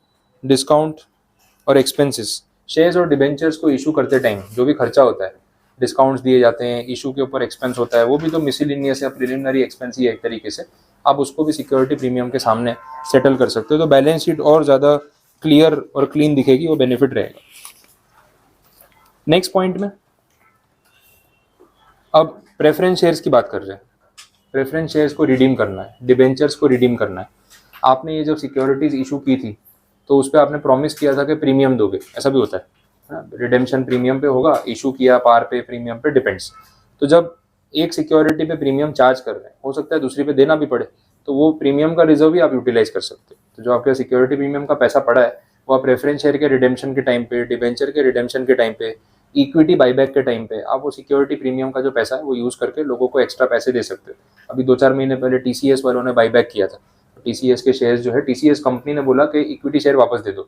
डिस्काउंट और एक्सपेंसेस। शेयर्स और डिबेंचर्स को इशू करते टाइम जो भी खर्चा होता है, डिस्काउंट्स दिए जाते हैं, इशू के ऊपर एक्सपेंस होता है, वो भी तो मिसलिनियस या प्रिलिमिनरी एक्सपेंस ही है एक तरीके से, आप उसको भी सिक्योरिटी प्रीमियम के सामने सेटल कर सकते हो, तो बैलेंस शीट और ज़्यादा क्लियर और क्लीन दिखेगी, वो बेनिफिट रहेगा। नेक्स्ट पॉइंट में अब प्रेफरेंस शेयर्स की बात कर रहे हैं। प्रेफरेंस शेयर्स को रिडीम करना है, डिबेंचर्स को रिडीम करना है। आपने ये जब सिक्योरिटीज इशू की थी तो उस पर आपने प्रॉमिस किया था कि प्रीमियम दोगे, ऐसा भी होता है, रिडेम्पशन प्रीमियम पे होगा, इशू किया पार पे, प्रीमियम पे डिपेंड्स। तो जब एक सिक्योरिटी पे प्रीमियम चार्ज कर रहे हैं, हो सकता है दूसरी पे देना भी पड़े, तो वो प्रीमियम का रिजर्व भी आप यूटिलाइज कर सकते हो। तो जो आपके सिक्योरिटी प्रीमियम का पैसा पड़ा है वो आप प्रेफरेंस शेयर के रिडेम्पशन के टाइम पे, डिबेंचर के रिडेम्पशन के टाइम पे, इक्विटी बाईबैक के टाइम पे आप वो सिक्योरिटी प्रीमियम का जो पैसा है वो यूज करके लोगों को एक्स्ट्रा पैसे दे सकते हो। अभी 2-4 महीने पहले टीसीएस वालों ने बाईबैक किया था, टीसीएस के शेयर्स जो है, टीसीएस कंपनी ने बोला कि इक्विटी शेयर वापस दे दो,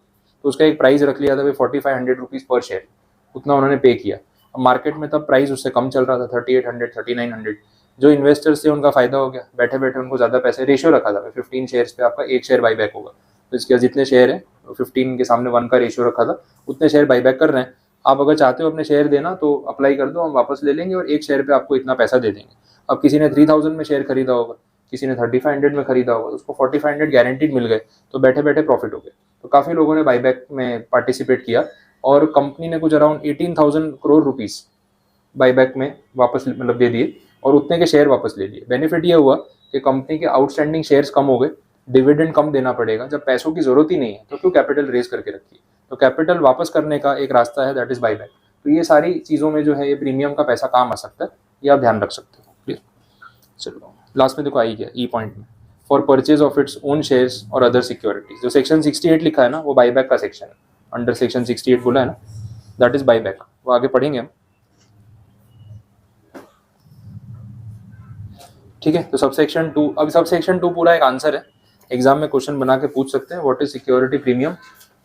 तो उसका एक प्राइस रख लिया था भाई 4500 रुपीज़ पर शेयर, उतना उन्होंने पे किया। अब मार्केट में तब प्राइस उससे कम चल रहा था, 3800 3900। जो इन्वेस्टर्स थे उनका फायदा हो गया, बैठे बैठे उनको ज़्यादा पैसे, रेशियो रखा था 15 शेयर्स पे आपका एक शेयर बाईबैक होगा, तो इसके जितने शेयर है 15 के सामने 1 का रेशियो रखा था, उतने शेयर बाईबैक कर रहे हैं। आप अगर चाहते हो अपने शेयर देना तो अप्लाई कर दो, हम वापस ले लेंगे और एक शेयर पे आपको इतना पैसा दे देंगे। अब किसी ने 3000 में शेयर खरीदा होगा, किसी ने 3500 में खरीदा होगा, उसको 4500 गारंटीड मिल गए, तो बैठे बैठे प्रॉफिट हो गए। तो काफ़ी लोगों ने बाईबैक में पार्टिसिपेट किया और कंपनी ने कुछ अराउंड 18,000 करोड़ रुपीस बाईबैक में वापस मतलब दे दिए और उतने के शेयर वापस ले लिए। बेनिफिट ये हुआ कि कंपनी के आउटस्टैंडिंग शेयर्स कम हो गए, डिविडेंड कम देना पड़ेगा, जब पैसों की जरूरत ही नहीं है तो क्यों कैपिटल रेज करके रखी, तो कैपिटल वापस करने का एक रास्ता है, दैट इज बाईबैक। तो ये सारी चीज़ों में जो है ये प्रीमियम का पैसा काम आ सकता है, ये आप ध्यान रख सकते हो। क्लियर? चलो लास्ट में देखो आई गया ई पॉइंट में, for purchase of its own shares और अदर सिक्योरिटीज। जो सेक्शन 68 लिखा है ना वो बाईबैक का सेक्शन है, अंडर सेक्शन 68 बोला है ना, दैट इज बाईबैक, वो आगे पढ़ेंगे हम। ठीक है, तो सबसेक्शन 2, अब सबसेक्शन 2 पूरा एक आंसर है, एग्जाम में क्वेश्चन बना के पूछ सकते हैं, what is security premium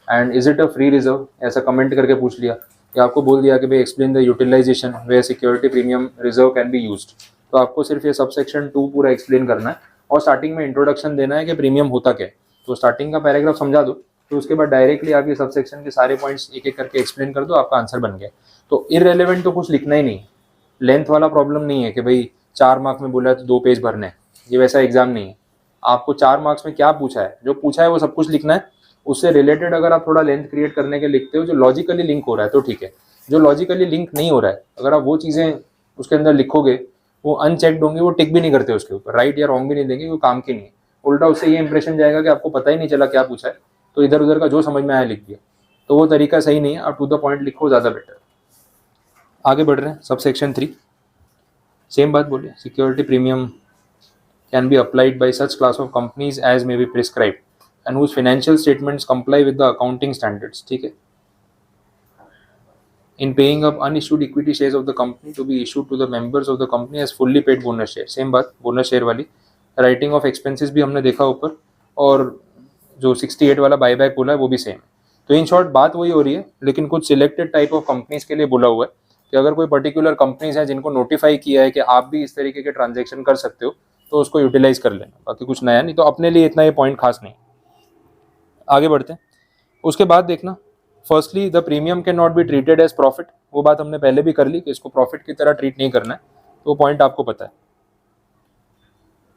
and is it a free reserve, ऐसा कमेंट करके पूछ लिया, या आपको बोल दिया कि भाई explain the utilisation where security premium reserve can be used. तो आपको सिर्फ ये सबसेक्शन 2 पूरा एक्सप्लेन करना है और स्टार्टिंग में इंट्रोडक्शन देना है कि प्रीमियम होता क्या है, तो स्टार्टिंग का पैराग्राफ समझा दो, तो उसके बाद डायरेक्टली आप ये सबसेक्शन के सारे पॉइंट्स एक एक करके एक्सप्लेन कर दो, आपका आंसर बन गया। तो इररेलेवेंट तो कुछ लिखना ही नहीं, लेंथ वाला प्रॉब्लम नहीं है कि भाई 4 मार्क्स में बोला है तो 2 पेज भरने हैं, ये वैसा एग्जाम नहीं है। आपको 4 मार्क्स में क्या पूछा है, जो पूछा है वो सब कुछ लिखना है, उससे रिलेटेड अगर आप थोड़ा लेंथ क्रिएट करने के लिखते हो जो लॉजिकली लिंक हो रहा है तो ठीक है, जो लॉजिकली लिंक नहीं हो रहा है अगर आप वो चीज़ें उसके अंदर लिखोगे वो अनचेक्ड होंगे, वो टिक भी नहीं करते उसके ऊपर, राइट या रॉन्ग भी नहीं देंगे, वो काम की नहीं है, उल्टा उससे ये इंप्रेशन जाएगा कि आपको पता ही नहीं चला क्या पूछा है, तो इधर उधर का जो समझ में आया लिख दिया, तो वो तरीका सही नहीं है, आप टू द पॉइंट लिखो, ज़्यादा बेटर। आगे बढ़ रहे हैं, सब सेक्शन 3 सेम बात बोलिए, security premium can be applied by such class of companies as may be prescribed and whose financial statements comply with the accounting standards. ठीक है, in paying up unissued equity shares of the company to be issued to the members of the company as fully paid bonus share। Same बात, bonus share वाली। Writing of expenses भी हमने देखा ऊपर, और जो 68 वाला बाईबैक बोला है वो भी सेम है। तो इन शॉर्ट बात वही हो रही है, लेकिन कुछ सिलेक्टेड टाइप ऑफ कंपनीज के लिए बोला हुआ है कि अगर कोई पर्टिकुलर कंपनीज है जिनको नोटिफाई किया है कि आप भी इस तरीके के ट्रांजेक्शन कर सकते हो तो उसको यूटिलाइज कर लेना, बाकी कुछ नया नहीं, तो अपने लिए इतना ये पॉइंट खास नहीं। आगे बढ़ते हैं, उसके बाद देखना, firstly the premium can not be treated as profit, वो बात हमने पहले भी कर ली कि इसको प्रॉफिट की तरह ट्रीट नहीं करना है, तो वो पॉइंट आपको पता है।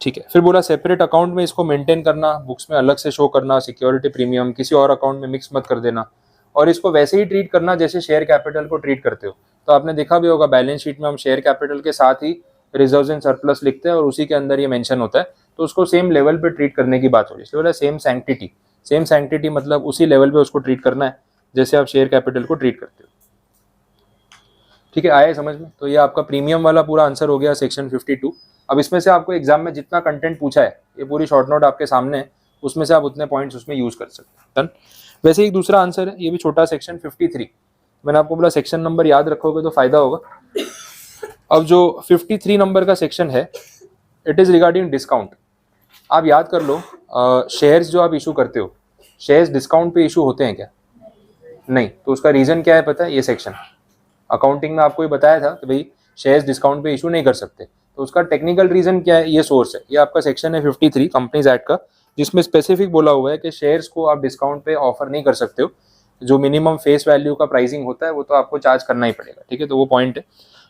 ठीक है, फिर बोला सेपरेट अकाउंट में इसको मेंटेन करना, बुक्स में अलग से शो करना, सिक्योरिटी प्रीमियम किसी और अकाउंट में मिक्स मत कर देना, और इसको वैसे ही ट्रीट करना जैसे शेयर कैपिटल को ट्रीट करते हो। तो आपने देखा भी होगा बैलेंस शीट में हम शेयर कैपिटल के साथ ही रिजर्व्स एंड सरप्लस लिखते हैं और उसी के अंदर ये मेंशन होता है, तो उसको सेम लेवल पे ट्रीट करने की बात हो रही है, इसलिए बोला सेम सैंक्टिटी। सेम सैंक्टिटी मतलब उसी लेवल पे उसको ट्रीट करना है जैसे आप शेयर कैपिटल को ट्रीट करते हो। ठीक है, आया समझ में? तो ये आपका प्रीमियम वाला पूरा आंसर हो गया सेक्शन 52। अब इसमें से आपको एग्जाम में जितना कंटेंट पूछा है, ये पूरी शॉर्ट नोट आपके सामने है, उसमें से आप उतने पॉइंट्स उसमें यूज कर सकते हैं। डन। वैसे एक दूसरा आंसर है, ये भी छोटा, सेक्शन 53। मैंने आपको बोला सेक्शन नंबर याद रखोगे तो फायदा होगा। अब जो 53 नंबर का सेक्शन है, इट इज रिगार्डिंग डिस्काउंट। आप याद कर लो, शेयर्स जो आप इशू करते हो, शेयर्स डिस्काउंट पे इशू होते हैं क्या? नहीं, तो उसका रीज़न क्या है पता है? ये सेक्शन अकाउंटिंग में आपको ये बताया था कि भाई शेयर्स डिस्काउंट पे इशू नहीं कर सकते, तो उसका टेक्निकल रीज़न क्या है? ये सोर्स है, ये आपका सेक्शन है 53 कंपनीज एक्ट का, जिसमें स्पेसिफिक बोला हुआ है कि शेयर्स को आप डिस्काउंट पे ऑफर नहीं कर सकते हो, जो मिनिमम फेस वैल्यू का प्राइसिंग होता है वो तो आपको चार्ज करना ही पड़ेगा, ठीक है, तो वो पॉइंट है।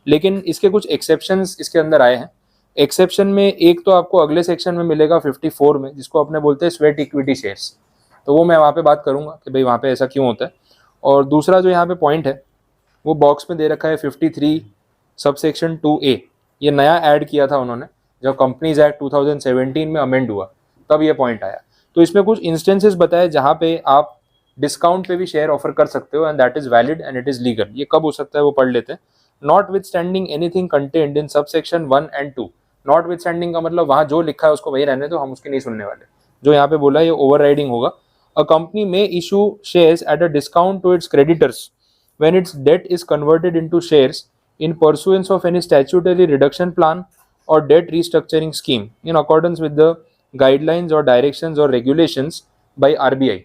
लेकिन इसके कुछ एक्सेप्शंस इसके अंदर आए हैं। एक्सेप्शन में एक तो आपको अगले सेक्शन में मिलेगा 54 में, जिसको अपने बोलते हैं स्वेट इक्विटी शेयर्स, तो वो मैं वहाँ पे बात करूँगा कि भाई वहाँ पे ऐसा क्यों होता है। और दूसरा जो यहाँ पे पॉइंट है वो बॉक्स में दे रखा है 53 सबसेक्शन 2A, ये नया ऐड किया था उन्होंने जब कंपनीज एक्ट 2017 में अमेंड हुआ, तब ये पॉइंट आया। तो इसमें कुछ इंस्टेंसेस बताए जहाँ पे आप डिस्काउंट पे भी शेयर ऑफर कर सकते हो, and that is valid and it is legal. ये कब हो सकता है वो पढ़ लेते हैं। Not with standing anything content in subsection 1 and 2। Not with standing का मतलब वहाँ जो लिखा है उसको वही रहने दो, हम उसके नहीं सुनने वाले। जो यहाँ पे बोला है ये ओवर राइडिंग होगा। अ कंपनी में issue shares at a discount to its creditors when its debt is converted into shares in pursuance of any statutory reduction plan or debt restructuring scheme in accordance with the guidelines or directions or regulations by RBI।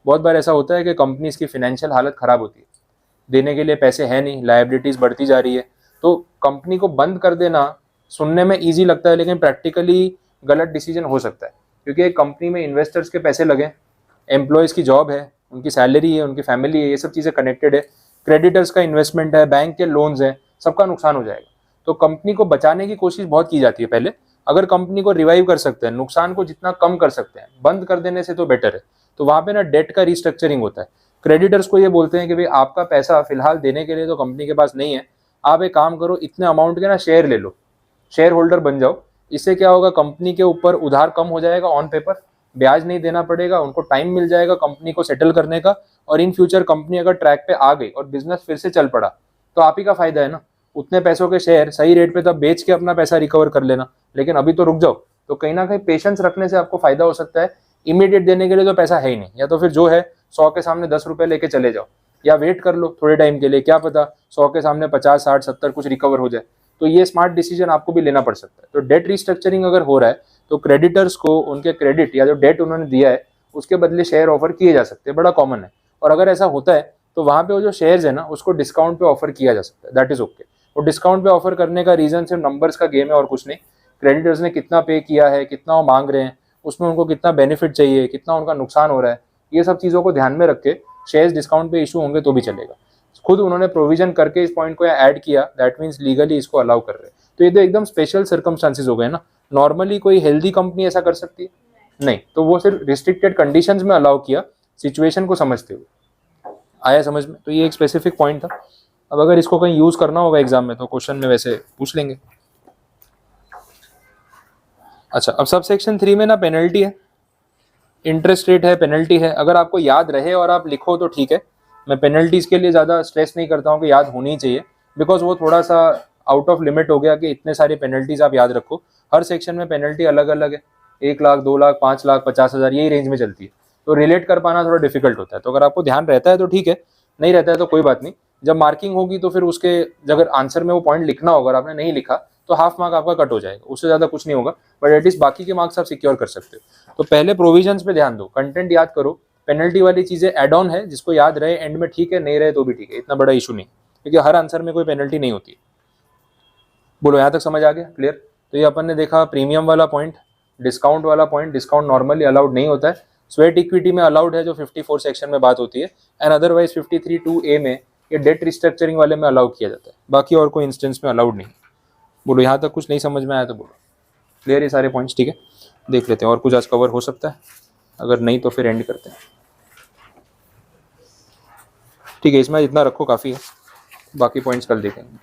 बहुत बार ऐसा होता है कि companies की financial हालत ख़राब होती है, देने के लिए पैसे है नहीं, लायबिलिटीज़ बढ़ती जा रही है, तो कंपनी को बंद कर देना सुनने में ईजी लगता है लेकिन प्रैक्टिकली गलत डिसीजन हो सकता है, क्योंकि एक कंपनी में इन्वेस्टर्स के पैसे लगे, एम्प्लॉयज़ की जॉब है, उनकी सैलरी है, उनकी फैमिली है, ये सब चीज़ें कनेक्टेड है, क्रेडिटर्स का इन्वेस्टमेंट है, बैंक के लोन्स हैं, सबका नुकसान हो जाएगा। तो कंपनी को बचाने की कोशिश बहुत की जाती है पहले। अगर कंपनी को रिवाइव कर सकते हैं, नुकसान को जितना कम कर सकते हैं, बंद कर देने से तो बेटर है। तो वहाँ पे ना डेट का रिस्ट्रक्चरिंग होता है। क्रेडिटर्स को ये बोलते हैं कि भाई आपका पैसा फिलहाल देने के लिए तो कंपनी के पास नहीं है, आप एक काम करो, इतने अमाउंट के ना शेयर ले लो, शेयर होल्डर बन जाओ। इससे क्या होगा, कंपनी के ऊपर उधार कम हो जाएगा, ऑन पेपर ब्याज नहीं देना पड़ेगा, उनको टाइम मिल जाएगा कंपनी को सेटल करने का, और इन फ्यूचर कंपनी अगर ट्रैक पे आ गई और बिजनेस फिर से चल पड़ा तो आप ही का फायदा है ना। उतने पैसों के शेयर सही रेट पे तब बेच के अपना पैसा रिकवर कर लेना, लेकिन अभी तो रुक जाओ। तो कहीं ना कहीं पेशेंस रखने से आपको फायदा हो सकता है। इमीडिएट देने के लिए तो पैसा है ही नहीं, या तो फिर जो है 100 के सामने 10 रुपए लेके चले जाओ, या वेट कर लो थोड़े टाइम के लिए, क्या पता 100 के सामने 50, 60, 70 कुछ रिकवर हो जाए। तो ये स्मार्ट डिसीजन आपको भी लेना पड़ सकता है। तो डेट रिस्ट्रक्चरिंग अगर हो रहा है तो क्रेडिटर्स को उनके क्रेडिट या जो डेट उन्होंने दिया है उसके बदले शेयर ऑफर किए जा सकते हैं, बड़ा कॉमन है। और अगर ऐसा होता है तो वहाँ पे वो जो शेयर्स है ना उसको डिस्काउंट पे ऑफर किया जा सकता है, दैट इज ओके। और डिस्काउंट पे ऑफर करने का रीजन सिर्फ नंबर्स का गेम है और कुछ नहीं। क्रेडिटर्स ने कितना पे किया है, कितना वो मांग रहे हैं, उसमें उनको कितना बेनिफिट चाहिए, कितना उनका नुकसान हो रहा है, ये सब चीज़ों को ध्यान में रख के शेयर्स डिस्काउंट पे इशू होंगे तो भी चलेगा। खुद उन्होंने प्रोविजन करके इस पॉइंट को ऐड किया, दैट मीन्स लीगली इसको अलाउ कर रहे हैं। तो ये तो एकदम स्पेशल सर्कमस्टांसिस हो गए ना। नॉर्मली कोई हेल्दी कंपनी ऐसा कर सकती है नहीं, तो वो सिर्फ रिस्ट्रिक्टेड कंडीशंस में अलाउ किया सिचुएशन को समझते हुए। आया समझ में? तो ये एक स्पेसिफिक पॉइंट था। अब अगर इसको कहीं यूज करना होगा एग्जाम में तो क्वेश्चन में वैसे पूछ लेंगे। अच्छा, अब सब सेक्शन 3 में ना पेनल्टी है, इंटरेस्ट रेट है, पेनल्टी है। अगर आपको याद रहे और आप लिखो तो ठीक है, मैं पेनल्टीज के लिए ज़्यादा स्ट्रेस नहीं करता हूँ कि याद होनी चाहिए, बिकॉज वो थोड़ा सा आउट ऑफ लिमिट हो गया कि इतने सारे पेनल्टीज आप याद रखो। हर सेक्शन में पेनल्टी अलग अलग है, 1 लाख, 2 लाख, 5 लाख, 50,000, यही रेंज में चलती है। तो रिलेट कर पाना थोड़ा डिफिकल्ट होता है। तो अगर आपको ध्यान रहता है तो ठीक है, नहीं रहता है तो कोई बात नहीं। जब मार्किंग होगी तो फिर उसके अगर आंसर में वो पॉइंट लिखना होगा और आपने नहीं लिखा तो हाफ मार्क आपका कट हो जाएगा, उससे ज़्यादा कुछ नहीं होगा, बट एटलीस्ट बाकी के मार्क्स आप सिक्योर कर सकते हो। तो पहले प्रोविजंस पे ध्यान दो, कंटेंट याद करो, पेनल्टी वाली चीज़ें एड ऑन है, जिसको याद रहे एंड में ठीक है, नहीं रहे तो भी ठीक है, इतना बड़ा इशू नहीं, क्योंकि हर आंसर में कोई पेनल्टी नहीं होती। बोलो यहाँ तक समझ आ गया? क्लियर? तो ये अपन ने देखा प्रीमियम वाला पॉइंट, डिस्काउंट वाला पॉइंट। डिस्काउंट नॉर्मली अलाउड नहीं होता है, स्वेट इक्विटी में अलाउड है जो 54 सेक्शन में बात होती है, एंड अदरवाइज 53(2)(a) में ये डेट रिस्ट्रक्चरिंग वाले में अलाउ किया जाता है, बाकी और कोई इंस्टेंस में अलाउड नहीं। बोलो यहाँ तक कुछ नहीं समझ में आया तो बोलो। क्लियर ये सारे पॉइंट्स? ठीक है, देख लेते हैं और कुछ आज कवर हो सकता है, अगर नहीं तो फिर एंड करते हैं। ठीक है, इसमें इतना रखो काफ़ी है, बाकी पॉइंट्स कल देखेंगे।